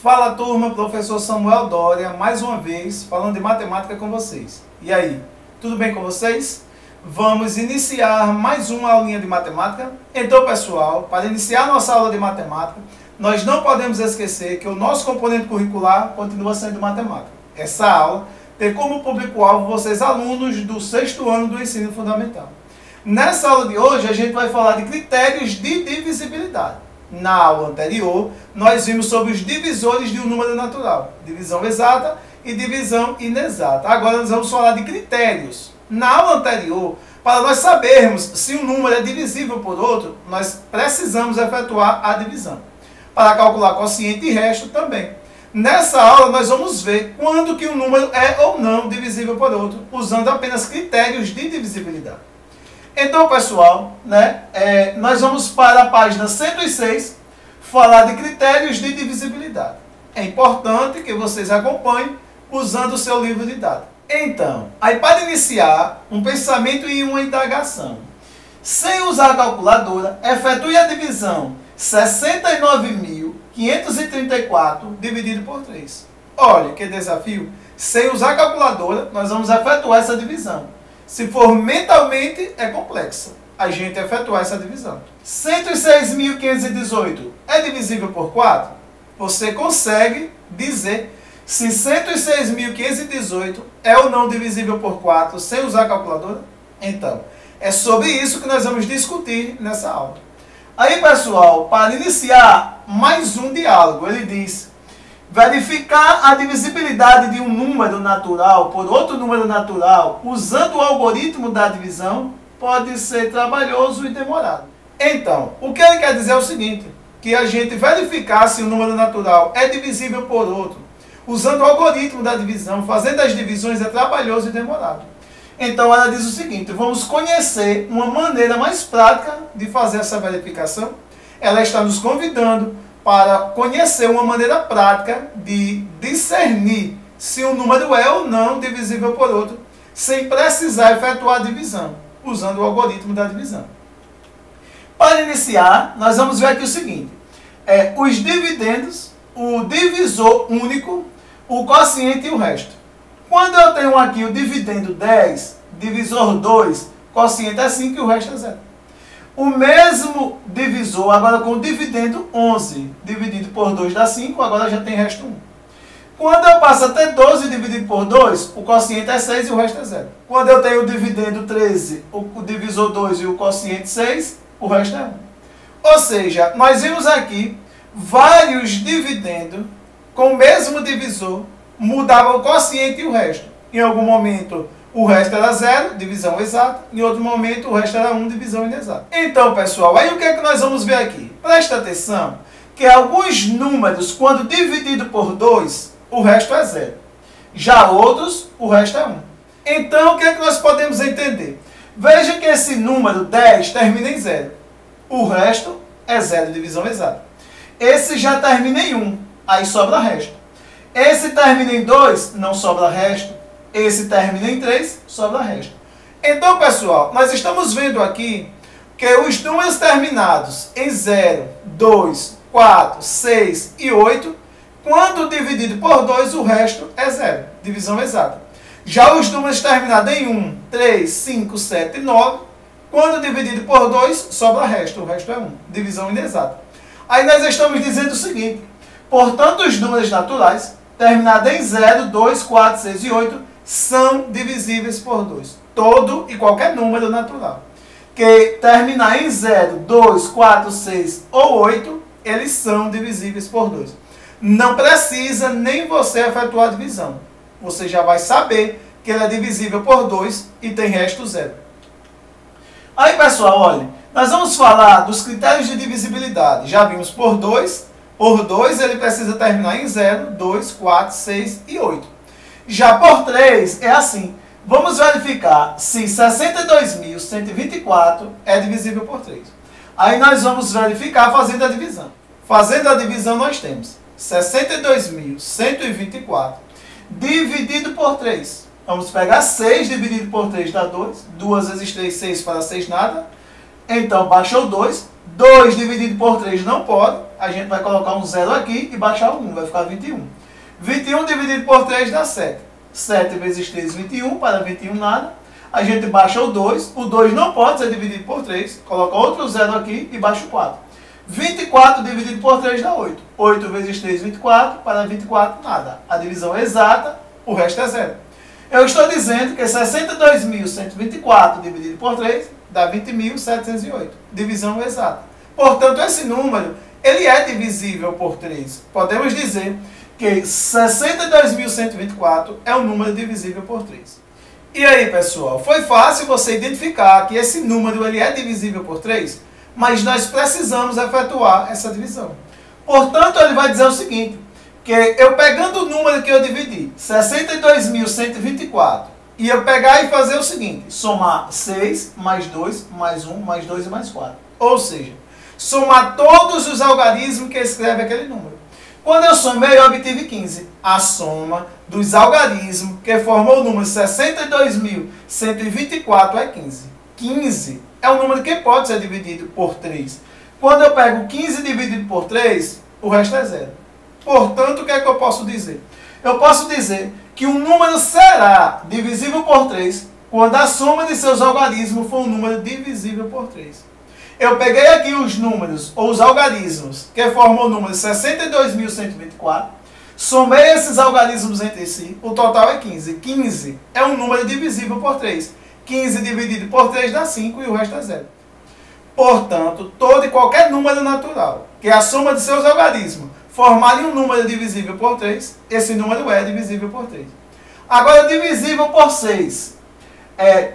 Fala turma, professor Samuel Doria, mais uma vez, falando de matemática com vocês. E aí, tudo bem com vocês? Vamos iniciar mais uma aulinha de matemática. Então pessoal, para iniciar nossa aula de matemática, nós não podemos esquecer que o nosso componente curricular continua sendo matemática. Essa aula tem como público-alvo vocês alunos do 6º ano do ensino fundamental. Nessa aula de hoje a gente vai falar de critérios de divisibilidade. Na aula anterior, nós vimos sobre os divisores de um número natural, divisão exata e divisão inexata. Agora nós vamos falar de critérios. Na aula anterior, para nós sabermos se um número é divisível por outro, nós precisamos efetuar a divisão. Para calcular quociente e resto também. Nessa aula nós vamos ver quando que um número é ou não divisível por outro, usando apenas critérios de divisibilidade. Então, pessoal, nós vamos para a página 106, falar de critérios de divisibilidade. É importante que vocês acompanhem usando o seu livro didático. Então, aí para iniciar, um pensamento e uma indagação. Sem usar a calculadora, efetue a divisão 69.534 dividido por 3. Olha, que desafio! Sem usar a calculadora, nós vamos efetuar essa divisão. Se for mentalmente, é complexa a gente efetuar essa divisão. 106.518 é divisível por 4? Você consegue dizer se 106.518 é ou não divisível por 4 sem usar a calculadora? Então, é sobre isso que nós vamos discutir nessa aula. Aí, pessoal, para iniciar mais um diálogo, ele diz: verificar a divisibilidade de um número natural por outro número natural usando o algoritmo da divisão pode ser trabalhoso e demorado. Então, o que ele quer dizer é o seguinte, que a gente verificar se um número natural é divisível por outro usando o algoritmo da divisão, fazendo as divisões, é trabalhoso e demorado. Então ela diz o seguinte: vamos conhecer uma maneira mais prática de fazer essa verificação. Ela está nos convidando para conhecer uma maneira prática de discernir se um número é ou não divisível por outro, sem precisar efetuar a divisão, usando o algoritmo da divisão. Para iniciar, nós vamos ver aqui o seguinte: os dividendos, o divisor único, o quociente e o resto. Quando eu tenho aqui o dividendo 10, divisor 2, quociente é 5 e o resto é 0. O mesmo divisor, agora com o dividendo 11, dividido por 2 dá 5, agora já tem resto 1. Quando eu passo a ter 12 dividido por 2, o quociente é 6 e o resto é 0. Quando eu tenho o dividendo 13, o divisor 2 e o quociente 6, o resto é 1. Ou seja, nós vimos aqui vários dividendos com o mesmo divisor, mudavam o quociente e o resto. Em algum momento o resto era 0, divisão exata. Em outro momento o resto era 1, divisão inexata. Então, pessoal, aí o que é que nós vamos ver aqui? Presta atenção que alguns números, quando dividido por 2, o resto é 0. Já outros, o resto é 1. Então, o que é que nós podemos entender? Veja que esse número 10 termina em 0. O resto é 0, divisão exata. Esse já termina em 1, aí sobra resto. Esse termina em 2, não sobra resto. Esse termina em 3, sobra resto. Então, pessoal, nós estamos vendo aqui que os números terminados em 0, 2, 4, 6 e 8, quando dividido por 2, o resto é 0, divisão exata. Já os números terminados em 1, 3, 5, 7 e 9, quando dividido por 2, sobra resto, o resto é 1, divisão inexata. Aí nós estamos dizendo o seguinte: portanto, os números naturais, terminados em 0, 2, 4, 6 e 8, são divisíveis por 2. Todo e qualquer número natural que terminar em 0, 2, 4, 6 ou 8, eles são divisíveis por 2. Não precisa nem você efetuar a divisão. Você já vai saber que ele é divisível por 2 e tem resto 0. Aí, pessoal, olha, nós vamos falar dos critérios de divisibilidade. Já vimos por 2. Por 2 ele precisa terminar em 0, 2, 4, 6 e 8. Já por 3 é assim. Vamos verificar se 62.124 é divisível por 3. Aí nós vamos verificar fazendo a divisão. Fazendo a divisão nós temos 62.124 dividido por 3. Vamos pegar 6 dividido por 3 dá 2. 2 vezes 3, 6 para 6 nada. Então, baixou 2. 2 dividido por 3 não pode. A gente vai colocar um 0 aqui e baixar o 1. Vai ficar 21. 21 dividido por 3 dá 7. 7 vezes 3, 21. Para 21, nada. A gente baixa o 2. O 2 não pode ser dividido por 3. Coloca outro 0 aqui e baixa o 4. 24 dividido por 3 dá 8. 8 vezes 3, 24. Para 24, nada. A divisão é exata. O resto é 0. Eu estou dizendo que 62.124 dividido por 3 dá 20.708. Divisão exata. Portanto, esse número ele é divisível por 3. Podemos dizer que 62.124 é um número divisível por 3. E aí, pessoal, foi fácil você identificar que esse número ele é divisível por 3, mas nós precisamos efetuar essa divisão. Portanto, ele vai dizer o seguinte, que eu pegando o número que eu dividi, 62.124, e eu pegar e fazer o seguinte, somar 6, mais 2, mais 1, mais 2 e mais 4. Ou seja, somar todos os algarismos que escreve aquele número. Quando eu somei, eu obtive 15. A soma dos algarismos que formou o número 62.124 é 15. 15 é um número que pode ser dividido por 3. Quando eu pego 15 dividido por 3, o resto é 0. Portanto, o que é que eu posso dizer? Eu posso dizer que um número será divisível por 3 quando a soma de seus algarismos for um número divisível por 3. Eu peguei aqui os números, ou os algarismos, que formam o número 62.124, somei esses algarismos entre si, o total é 15. 15 é um número divisível por 3. 15 dividido por 3 dá 5 e o resto é 0. Portanto, todo e qualquer número natural, que a soma de seus algarismos formarem um número divisível por 3, esse número é divisível por 3. Agora, divisível por 6.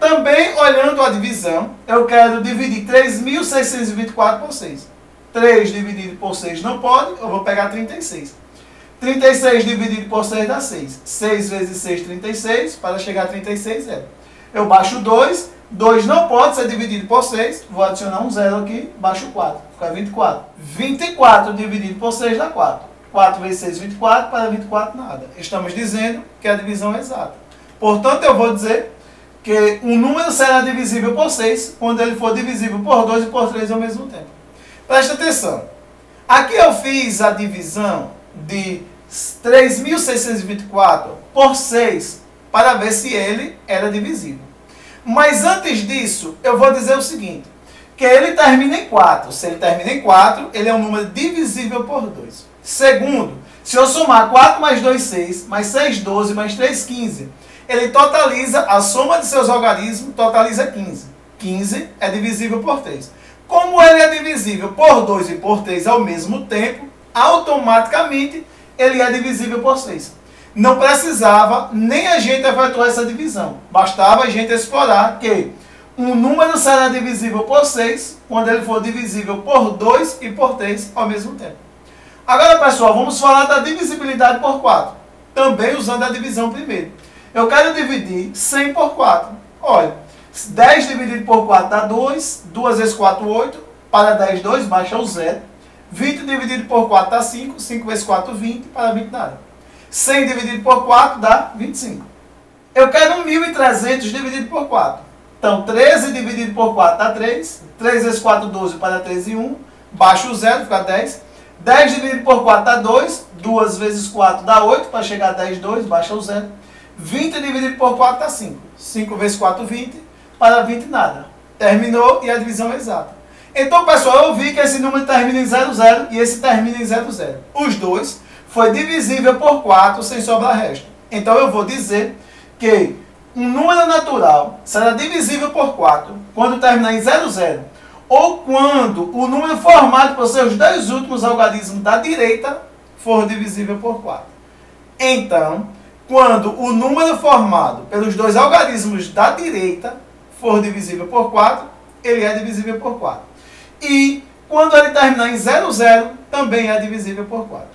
Também olhando a divisão, eu quero dividir 3.624 por 6. 3 dividido por 6 não pode, eu vou pegar 36. 36 dividido por 6 dá 6. 6 vezes 6, 36. Para chegar a 36, é. Eu baixo 2. 2 não pode ser dividido por 6. Vou adicionar um 0 aqui, baixo 4. Fica 24. 24 dividido por 6 dá 4. 4 vezes 6, 24. Para 24, nada. Estamos dizendo que a divisão é exata. Portanto, eu vou dizer que um número será divisível por 6 quando ele for divisível por 2 e por 3 ao mesmo tempo. Presta atenção. Aqui eu fiz a divisão de 3.624 por 6 para ver se ele era divisível. Mas antes disso, eu vou dizer o seguinte, que ele termina em 4. Se ele termina em 4, ele é um número divisível por 2. Segundo, se eu somar 4 mais 2, 6, mais 6, 12, mais 3, 15, ele totaliza, a soma de seus algarismos totaliza 15. 15 é divisível por 3. Como ele é divisível por 2 e por 3 ao mesmo tempo, automaticamente ele é divisível por 6. Não precisava nem a gente efetuar essa divisão. Bastava a gente explorar que um número será divisível por 6 quando ele for divisível por 2 e por 3 ao mesmo tempo. Agora, pessoal, vamos falar da divisibilidade por 4. Também usando a divisão primeiro. Eu quero dividir 100 por 4. Olha, 10 dividido por 4 dá 2. 2 vezes 4, 8. Para 10, 2, baixa o 0. 20 dividido por 4 dá 5. 5 vezes 4, 20. Para 20, nada. 100 dividido por 4 dá 25. Eu quero 1.300 dividido por 4. Então, 13 dividido por 4 dá 3. 3 vezes 4, 12. Para 13 e 1. Baixa o 0, fica 10. 10 dividido por 4 dá 2. 2 vezes 4 dá 8. Para chegar a 10, 2. Baixa o 0. 20 dividido por 4 dá 5. 5 vezes 4, 20. Para 20, nada. Terminou e a divisão é exata. Então, pessoal, eu vi que esse número termina em 0, 0 e esse termina em 0, 0. Os dois foi divisível por 4 sem sobrar resto. Então, eu vou dizer que um número natural será divisível por 4 quando terminar em 0, 0. Ou quando o número formado por seus dois últimos algarismos da direita for divisível por 4. Então, quando o número formado pelos dois algarismos da direita for divisível por 4, ele é divisível por 4. E quando ele terminar em 0, 0, também é divisível por 4.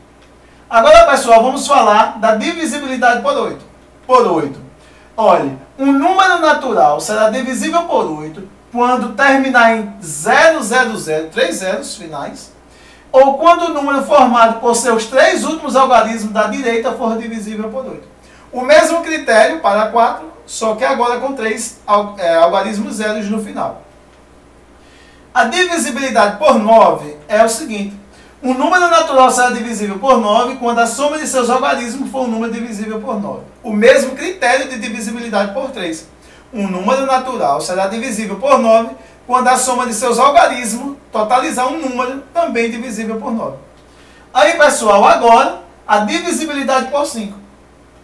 Agora, pessoal, vamos falar da divisibilidade por 8. Por 8. Olha, um número natural será divisível por 8 quando terminar em 0, 0, 0, 3 zeros finais, ou quando o número formado por seus três últimos algarismos da direita for divisível por 8. O mesmo critério para 4, só que agora com 3 algarismos zeros no final. A divisibilidade por 9 é o seguinte. Um número natural será divisível por 9 quando a soma de seus algarismos for um número divisível por 9. O mesmo critério de divisibilidade por 3. Um número natural será divisível por 9 quando a soma de seus algarismos totalizar um número também divisível por 9. Aí, pessoal, agora a divisibilidade por 5.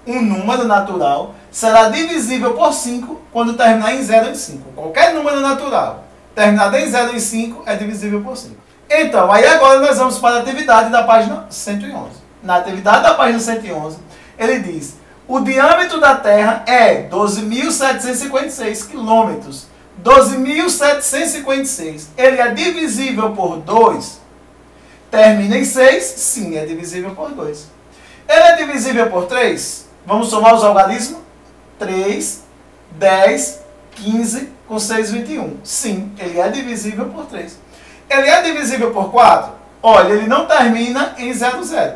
Um número natural será divisível por 5 quando terminar em 0 ou em 5. Qualquer número natural terminado em 0 ou em 5 é divisível por 5. Então, aí agora nós vamos para a atividade da página 111. Na atividade da página 111, ele diz: o diâmetro da Terra é 12.756 quilômetros. 12.756. Ele é divisível por 2? Termina em 6? Sim, é divisível por 2. Ele é divisível por 3? Vamos somar os algarismos? 3, 10, 15, com 6, 21. Sim, ele é divisível por 3. Ele é divisível por 4? Olha, ele não termina em 0, 0.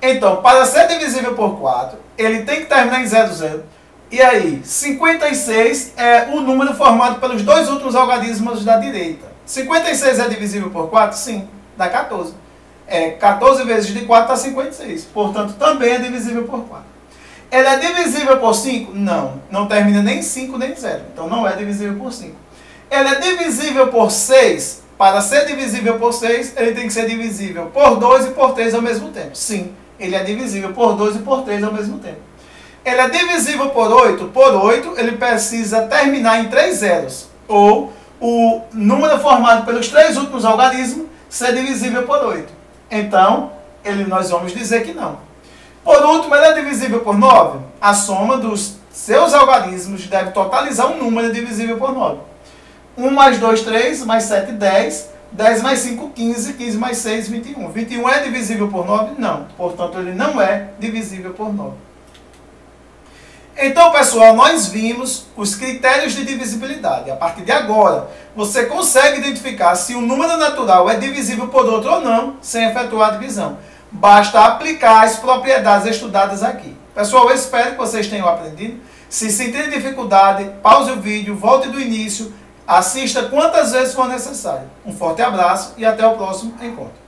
Então, para ser divisível por 4, ele tem que terminar em 0, 0. E aí, 56 é o número formado pelos dois últimos algarismos da direita. 56 é divisível por 4? Sim, dá 14. 14 vezes de 4 dá 56. Portanto, também é divisível por 4. Ele é divisível por 5? Não, não termina nem em 5 nem em 0. Então, não é divisível por 5. Ele é divisível por 6? Para ser divisível por 6, ele tem que ser divisível por 2 e por 3 ao mesmo tempo. Sim, ele é divisível por 2 e por 3 ao mesmo tempo. Ele é divisível por 8? Por 8, ele precisa terminar em 3 zeros. Ou o número formado pelos 3 últimos algarismos ser divisível por 8. Então, nós vamos dizer que não. Por último, ele é divisível por 9? A soma dos seus algarismos deve totalizar um número divisível por 9. 1 mais 2, 3, mais 7, 10. 10 mais 5, 15. 15 mais 6, 21. 21 é divisível por 9? Não. Portanto, ele não é divisível por 9. Então, pessoal, nós vimos os critérios de divisibilidade. A partir de agora, você consegue identificar se um número natural é divisível por outro ou não, sem efetuar a divisão. Basta aplicar as propriedades estudadas aqui. Pessoal, eu espero que vocês tenham aprendido. Se sentirem dificuldade, pause o vídeo, volte do início, assista quantas vezes for necessário. Um forte abraço e até o próximo encontro.